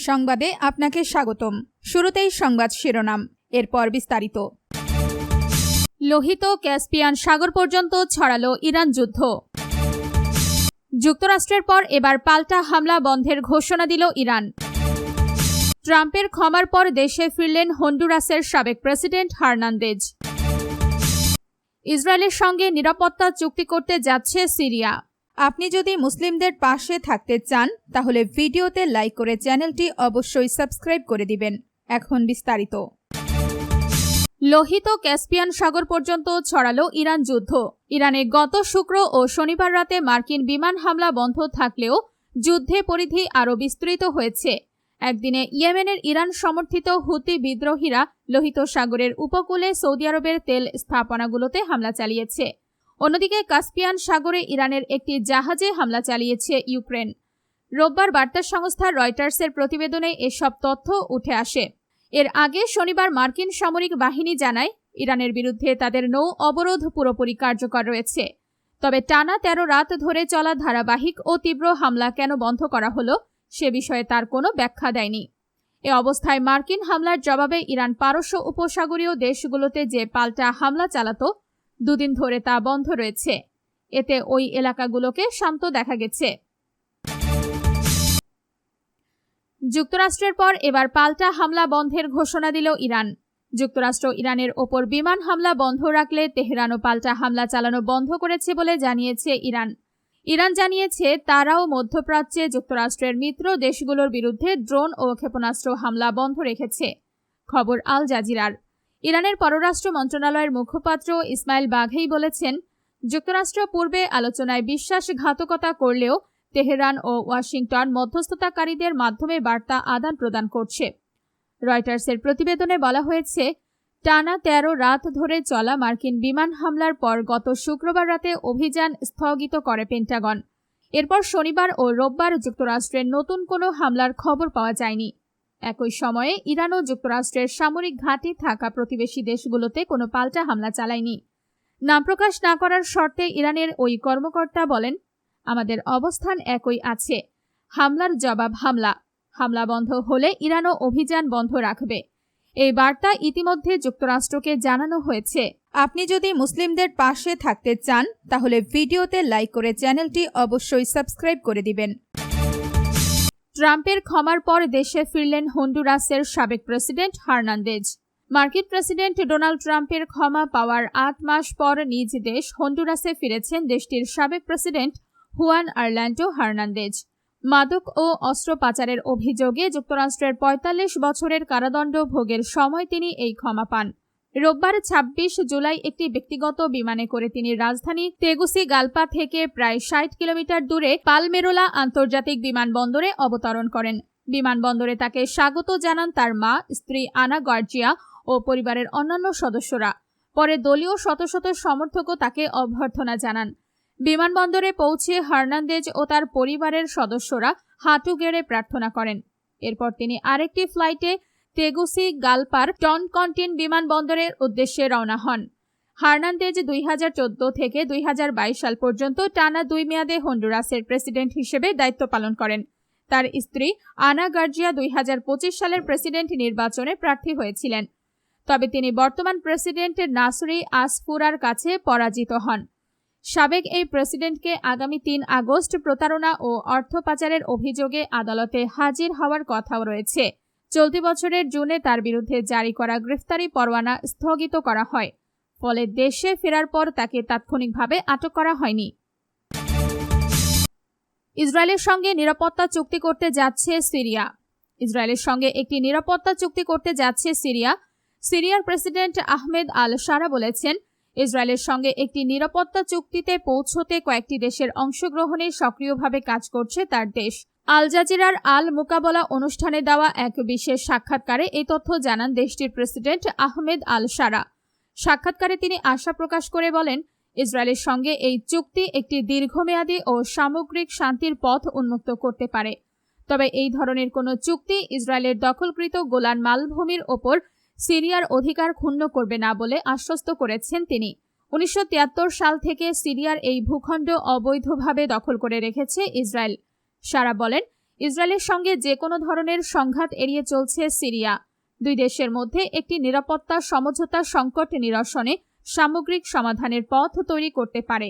সংবাদে আপনাকে স্বাগতম। শুরুতেই সংবাদ শিরোনাম, এরপর বিস্তারিত। লোহিত ক্যাসপিয়ান সাগর পর্যন্ত ছড়ালো ইরান যুদ্ধ। যুক্তরাষ্ট্রের পর এবার পাল্টা হামলা বন্ধের ঘোষণা দিল ইরান। ট্রাম্পের ক্ষমার পর দেশে ফিরলেন হন্ডুরাসের সাবেক প্রেসিডেন্ট হার্নান্দেজ। ইসরায়েলের সঙ্গে নিরাপত্তা চুক্তি করতে যাচ্ছে সিরিয়া। আপনি যদি মুসলিমদের পাশে থাকতে চান তাহলে ভিডিওতে লাইক করে চ্যানেলটি অবশ্যই সাবস্ক্রাইব করে দিবেন। এখন বিস্তারিত। লোহিত ক্যাসপিয়ান সাগর পর্যন্ত ছড়ালো ইরান যুদ্ধ। ইরানে গত শুক্র ও শনিবার রাতে মার্কিন বিমান হামলা বন্ধ থাকলেও যুদ্ধে পরিধি আরও বিস্তৃত হয়েছে। একদিনে ইয়েমেনের ইরান সমর্থিত হুতি বিদ্রোহীরা লোহিত সাগরের উপকূলে সৌদি আরবের তেল স্থাপনাগুলোতে হামলা চালিয়েছে। অন্যদিকে কাস্পিয়ান সাগরে ইরানের একটি জাহাজে হামলা চালিয়েছে ইউক্রেন। রোববার বার্তা সংস্থা রয়টার্সের প্রতিবেদনে এসব তথ্য উঠে আসে। এর আগে শনিবার মার্কিন সামরিক বাহিনী জানায় ইরানের বিরুদ্ধে তাদের নৌ অবরোধ পুরোপুরি কার্যকর রয়েছে। তবে টানা ১৩ রাত ধরে চলা ধারাবাহিক ও তীব্র হামলা কেন বন্ধ করা হলো সে বিষয়ে তার কোনো ব্যাখ্যা দেয়নি। এ অবস্থায় মার্কিন হামলার জবাবে ইরান পারস্য উপসাগরীয় দেশগুলোতে যে পাল্টা হামলা চালাতো দুদিন ধরে তা বন্ধ রয়েছে। এতে ওই এলাকাগুলোকে শান্ত দেখা গেছে। যুক্তরাষ্ট্রের পর এবার পাল্টা হামলা বন্ধের ঘোষণা দিল ইরান। যুক্তরাষ্ট্র ইরানের ওপর বিমান হামলা বন্ধ রাখলে তেহরানও পাল্টা হামলা চালানো বন্ধ করেছে বলে জানিয়েছে ইরান। ইরান জানিয়েছে তারাও মধ্যপ্রাচ্যে যুক্তরাষ্ট্রের মিত্র দেশগুলোর বিরুদ্ধে ড্রোন ও ক্ষেপণাস্ত্র হামলা বন্ধ রেখেছে। খবর আল জাজিরার। ইরানের পররাষ্ট্র মন্ত্রণালয়ের মুখপাত্র ইসমাইল বাঘেই বলেছেন, যুক্তরাষ্ট্র পূর্বে আলোচনায় বিশ্বাসঘাতকতা করলেও তেহরান ও ওয়াশিংটন মধ্যস্থতাকারীদের মাধ্যমে বার্তা আদান প্রদান করছে। রয়টার্সের প্রতিবেদনে বলা হয়েছে, টানা ১৩ রাত ধরে চলা মার্কিন বিমান হামলার পর গত শুক্রবার রাতে অভিযান স্থগিত করে পেন্টাগন। এরপর শনিবার ও রোববার যুক্তরাষ্ট্রের নতুন কোনো হামলার খবর পাওয়া যায়নি। একই সময়ে ইরান ও যুক্তরাষ্ট্রের সামরিক ঘাঁটি থাকা প্রতিবেশী দেশগুলোতে কোনো পাল্টা হামলা চালায়নি। নাম প্রকাশ না করার শর্তে ইরানের ওই কর্মকর্তা বলেন, আমাদের অবস্থান একই আছে। হামলার জবাব হামলা। হামলা বন্ধ হলে ইরানও অভিযান বন্ধ রাখবে। এই বার্তা ইতিমধ্যে যুক্তরাষ্ট্রকে জানানো হয়েছে। আপনি যদি মুসলিমদের পাশে থাকতে চান তাহলে ভিডিওতে লাইক করে চ্যানেলটি অবশ্যই সাবস্ক্রাইব করে দিবেন। ট্রাম্পের ক্ষমার পর দেশে ফিরলেন হন্ডুরাসের সাবেক প্রেসিডেন্ট হার্নান্দেজ। মার্কিন প্রেসিডেন্ট ডোনাল্ড ট্রাম্পের ক্ষমা পাওয়ার ৮ মাস পর নিজ দেশ হন্ডুরাসে ফিরেছেন দেশটির সাবেক প্রেসিডেন্ট হুয়ান অরল্যান্ডো হার্নান্দেজ। মাদক ও অস্ত্র পাচারের অভিযোগে যুক্তরাষ্ট্রের ৪৫ বছরের কারাদণ্ড ভোগের সময় তিনি এই ক্ষমা পান। রোববার ২৬ জুলাই একটি ব্যক্তিগত বিমানে করে তিনি রাজধানী তেগুসিগালপা থেকে প্রায় ৬০ কিলোমিটার দূরে পালমেরোলা আন্তর্জাতিক বিমানবন্দরে অবতরণ করেন। বিমানবন্দরে তাকে স্বাগত জানান তার মা, স্ত্রী আনা গার্জিয়া ও পরিবারের অন্যান্য সদস্যরা। পরে দলীয় শত শত সমর্থকও তাকে অভ্যর্থনা জানান। বিমানবন্দরে পৌঁছে হার্নান্দেজ ও তার পরিবারের সদস্যরা হাঁটু গেড়ে প্রার্থনা করেন। এরপর তিনি আরেকটি ফ্লাইটে তেগুসিগালপার টনকন্টিন বিমানবন্দরের উদ্দেশ্যে রওনা হন। হার্নান্দেজ ২০১৪ থেকে ২০২২ সাল পর্যন্ত টানা ২ মেয়াদে হন্ডুরাসের প্রেসিডেন্ট হিসেবে দায়িত্ব পালন করেন। তার স্ত্রী আনা গার্জিয়া ২০২৫ সালের প্রেসিডেন্ট নির্বাচনে প্রার্থী হয়েছিলেন। তবে তিনি বর্তমান প্রেসিডেন্ট নাসরি আসফুরার কাছে পরাজিত হন। সাবেক এই প্রেসিডেন্টকে আগামী ৩ আগস্ট প্রতারণা ও অর্থ পাচারের অভিযোগে আদালতে হাজির হওয়ার কথাও রয়েছে। চলতি বছরের জুনে তার বিরুদ্ধে জারি করা গ্রেফতারি পরোয়ানা স্থগিত করা হয়। ফলে দেশে ফেরার পর তাকে তাৎক্ষণিকভাবে আটক করা হয়নি। ইসরায়েলের সঙ্গে নিরাপত্তা চুক্তি করতে যাচ্ছে সিরিয়া। ইসরায়েলের সঙ্গে একটি নিরাপত্তা চুক্তি করতে যাচ্ছে সিরিয়া। সিরিয়ার প্রেসিডেন্ট আহমেদ আল শারা বলেছেন, ইসরায়েলের সঙ্গে একটি নিরাপত্তা চুক্তিতে পৌঁছতে কয়েকটি দেশের অংশগ্রহণে সক্রিয়ভাবে কাজ করছে তার দেশ। আল জাজিরার আল মুকাবলা অনুষ্ঠানে দেওয়া এক বিশেষ সাক্ষাৎকারে এই তথ্য জানান দেশটির প্রেসিডেন্ট আহমেদ আল শারা। সাক্ষাৎকারে তিনি আশা প্রকাশ করে বলেন, ইসরায়েলের সঙ্গে এই চুক্তি একটি দীর্ঘমেয়াদী ও সামগ্রিক শান্তির পথ উন্মুক্ত করতে পারে। তবে এই ধরনের কোনো চুক্তি ইসরায়েলের দখলকৃত গোলান মালভূমির ওপর সিরিয়ার অধিকার ক্ষুণ্ণ করবে না বলে আশ্বস্ত করেছেন তিনি। ১৯৭৩ সাল থেকে সিরিয়ার এই ভূখণ্ড অবৈধভাবে দখল করে রেখেছে ইসরায়েল। শারা বলেন, ইসরায়েলের সঙ্গে যে কোনো ধরনের সংঘাত এড়িয়ে চলছে সিরিয়া। দুই দেশের মধ্যে একটি নিরাপত্তা সমঝোতা সংকট নিরসনে সামগ্রিক সমাধানের পথ তৈরি করতে পারে।